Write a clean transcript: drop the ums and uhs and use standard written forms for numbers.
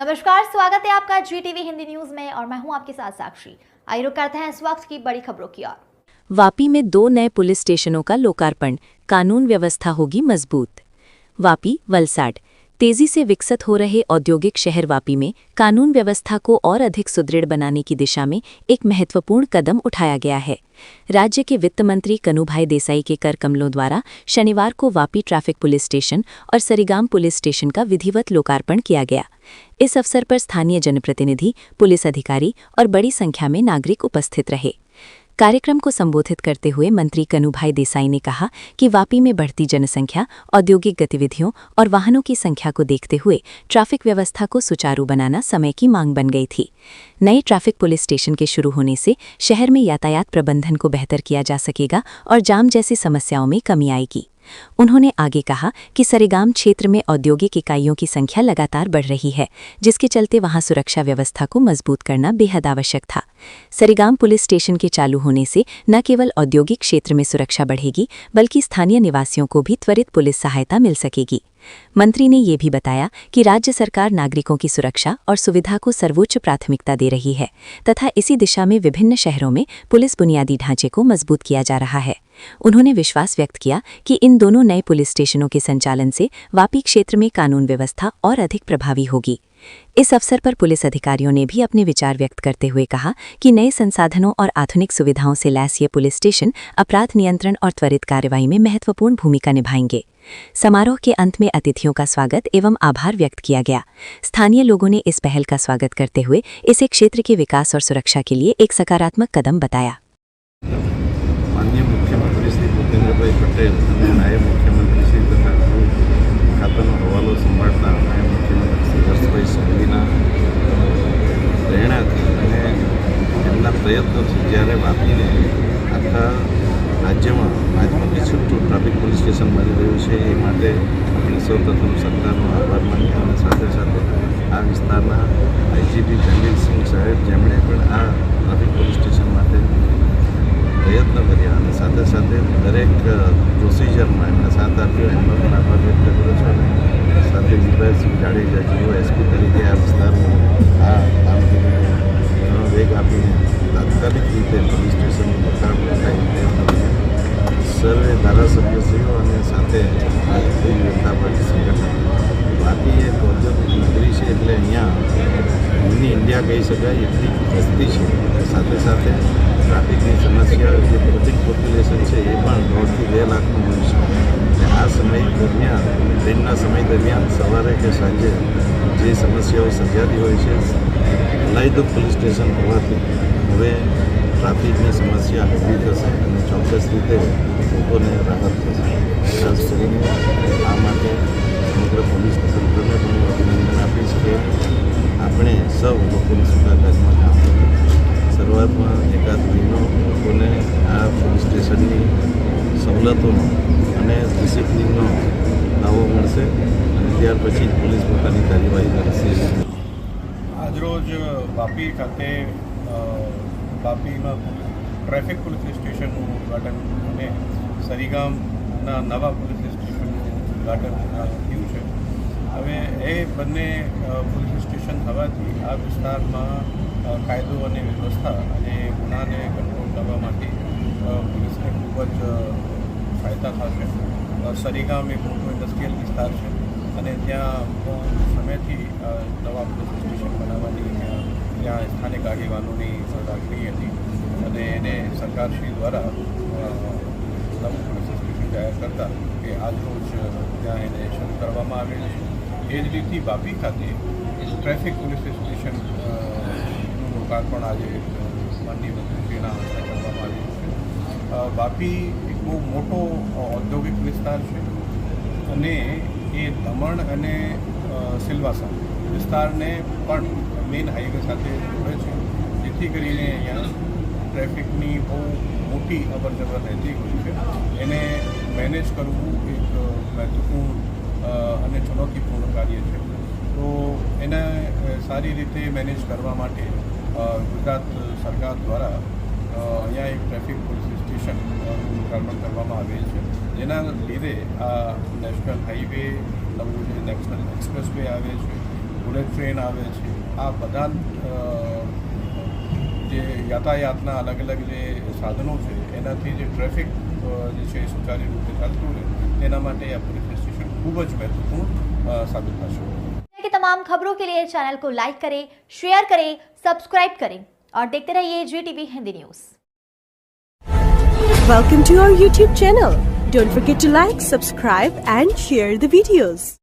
नमस्कार, स्वागत है आपका GTV हिंदी न्यूज में और मैं हूं आपके साथ साक्षी। आइए रुक करते हैं इस वक्त की बड़ी खबरों की ओर। वापी में 2 नए पुलिस स्टेशनों का लोकार्पण, कानून व्यवस्था होगी मजबूत। वापी वलसाड तेजी से विकसित हो रहे औद्योगिक शहर वापी में कानून व्यवस्था को और अधिक सुदृढ़ बनाने की दिशा में एक महत्वपूर्ण कदम उठाया गया है। राज्य के वित्त मंत्री कनुभाई देसाई के कर कमलों द्वारा शनिवार को वापी ट्रैफिक पुलिस स्टेशन और सरीगाम पुलिस स्टेशन का विधिवत लोकार्पण किया गया। इस अवसर पर स्थानीय जनप्रतिनिधि, पुलिस अधिकारी और बड़ी संख्या में नागरिक उपस्थित रहे। कार्यक्रम को संबोधित करते हुए मंत्री कनुभाई देसाई ने कहा कि वापी में बढ़ती जनसंख्या, औद्योगिक गतिविधियों और वाहनों की संख्या को देखते हुए ट्रैफिक व्यवस्था को सुचारू बनाना समय की मांग बन गई थी। नए ट्रैफिक पुलिस स्टेशन के शुरू होने से शहर में यातायात प्रबंधन को बेहतर किया जा सकेगा और जाम जैसी समस्याओं में कमी आएगी। उन्होंने आगे कहा कि सरेगाम क्षेत्र में औद्योगिक इकाइयों की संख्या लगातार बढ़ रही है, जिसके चलते वहां सुरक्षा व्यवस्था को मजबूत करना बेहद आवश्यक था। सरेगाम पुलिस स्टेशन के चालू होने से न केवल औद्योगिक क्षेत्र में सुरक्षा बढ़ेगी, बल्कि स्थानीय निवासियों को भी त्वरित पुलिस सहायता मिल सकेगी। मंत्री ने ये भी बताया कि राज्य सरकार नागरिकों की सुरक्षा और सुविधा को सर्वोच्च प्राथमिकता दे रही है तथा इसी दिशा में विभिन्न शहरों में पुलिस बुनियादी ढांचे को मजबूत किया जा रहा है। उन्होंने विश्वास व्यक्त किया कि इन दोनों नए पुलिस स्टेशनों के संचालन से वापी क्षेत्र में कानून व्यवस्था और अधिक प्रभावी होगी। इस अवसर पर पुलिस अधिकारियों ने भी अपने विचार व्यक्त करते हुए कहा कि नए संसाधनों और आधुनिक सुविधाओं से लैस ये पुलिस स्टेशन अपराध नियंत्रण और त्वरित कार्रवाई में महत्वपूर्ण भूमिका निभाएंगे। समारोह के अंत में अतिथियों का स्वागत एवं आभार व्यक्त किया गया। स्थानीय लोगों ने इस पहल का स्वागत करते हुए इसे क्षेत्र के विकास और सुरक्षा के लिए एक सकारात्मक कदम बताया। माननीय मुख्यमंत्री श्री भूपेन्द्रभाई पटेल અને નાયબ મુખ્યમંત્રી શ્રી તથા ગૃહ ખાતાનો હવાલો સંભાળતા નાયબ મુખ્યમંત્રી શ્રી હર્ષભાઈ સંઘવીના પ્રેરણાથી અને એમના પ્રયત્નોથી જ્યારે વાપીને આખા રાજ્યમાં રાજકોટની છૂટું ટ્રાફિક પોલીસ સ્ટેશન મળી રહ્યું છે એ માટે આપણે સૌપ્રથમ સરકારનો આભાર માનીએ અને સાથે સાથે આ વિસ્તારના આઈજીપી જંગીરસિંહ સાહેબ જેમણે પણ આ ટ્રાફિક પોલીસ સ્ટેશન માટે પ્રયત્ન કર્યા અને સાથે સાથે દરેક પ્રોસિજરમાં એમણે સાથ આપ્યો એમનો પણ આભાર વ્યક્ત કર્યો છે અને સાથે યુવરાજસિંહ જાડેજા જેઓ એસપી તરીકે આ વિસ્તારમાં આ કામગીરીને ઘણો વેગ આપીને તાત્કાલિક રીતે પોલીસ સ્ટેશનનું લોકાર્પણ થાય તે સર્વે ધારાસભ્યશ્રીઓ અને સાથે ભારતીય જનતા પાર્ટી સંગઠન વાપી એક ઔદ્યોગિક નગરી છે એટલે અહીંયા મિની ઇન્ડિયા કહી શકાય એટલી વસ્તી છે। સાથે સાથે ટ્રાફિકની સમસ્યા જે વોટિંગ પોપ્યુલેશન છે એ પણ 1.5 થી 2 લાખનું હોય છે। આ સમય દરમિયાન ટ્રેનના સમય દરમિયાન સવારે કે સાંજે જે સમસ્યાઓ સર્જાતી હોય છે, લાયદુક પોલીસ સ્ટેશન હોવાથી હવે ટ્રાફિકની સમસ્યા હળવી થશે અને ચોક્કસ રીતે લોકોને રાહત થશે। ખાસ કરીને આ માટે સમગ્ર પોલીસ તંત્રને પણ હું અભિનંદન આપીશ કે આપણે સૌ લોકોની સુખાકારીમાં કામ કરીએ। શરૂઆતમાં એકાદ મહિનો લોકોને આ પોલીસ સ્ટેશનની સવલતોનો અને ડિસિપ્લિનનો લાવો મળશે અને ત્યાર પછી જ પોલીસ પોતાની કાર્યવાહી કરશે। આજરોજ વાપી ખાતે વાપીમાં ટ્રાફિક પોલીસ સ્ટેશનનું ઉદ્ઘાટન અને સરીગામના નવા પોલીસ સ્ટેશનનું ઉદ્ઘાટન થયું છે। હવે એ બંને પોલીસ સ્ટેશન થવાથી આ વિસ્તારમાં કાયદો અને વ્યવસ્થા અને ગુનાને કંટ્રોલ કરવા માટે પોલીસને ખૂબ જ ફાયદા થશે। સરીગામ એક મોટો ઇન્ડસ્ટ્રીયલ વિસ્તાર છે અને ત્યાં સમયથી નવા પોલીસ સ્ટેશન બનાવવાની ત્યાં સ્થાનિક આગેવાનોની લાગણી હતી અને એને સરકારશ્રી દ્વારા નવું પોલીસ સ્ટેશન જાહેર કરતાં કે આજરોજ ત્યાં એને શરૂ કરવામાં આવેલ છે। એ જ રીતે વાપી ખાતે ટ્રાફિક પોલીસ સ્ટેશન લોકાર્પણ આજે માનનીય મંત્રીશ્રીના હસ્તે કરવામાં આવ્યું છે। વાપી એક બહુ મોટો ઔદ્યોગિક વિસ્તાર છે અને એ દમણ અને સિલવાસા વિસ્તારને પણ મેઇન હાઈવે સાથે જોડે છે, જેથી કરીને અહીંયા ટ્રાફિકની બહુ મોટી અવરજવર રહેતી હોય છે। એને મેનેજ કરવું એક મહત્વપૂર્ણ અને ચુનૌતીપૂર્ણ કાર્ય છે। તો એને સારી રીતે મેનેજ કરવા માટે ગુજરાત સરકાર દ્વારા અહીંયા એક ટ્રાફિક પોલીસ સ્ટેશનનું લોકાર્પણ કરવામાં આવેલ છે, જેના લીધે આ નેશનલ હાઈવે નવું જે નેશનલ એક્સપ્રેસ વે આવે છે બુલેટ ટ્રેન આવે છે, આ બધા જે યાતાયાતના અલગ અલગ જે સાધનો છે એનાથી જે ટ્રાફિક જે છે એ સુચાरू રીતે ચાલતું રહે તેના માટે આ પોલીસ સ્ટેશન ખૂબ જ મહત્વપૂર્ણ સાબિત થશે. कि तमाम खबरों के लिए चैनल को लाइक करें, शेयर करें, सब्सक्राइब करें और देखते रहिए GTV Hindi news. Welcome to our YouTube channel. Don't forget to like, subscribe and share the videos.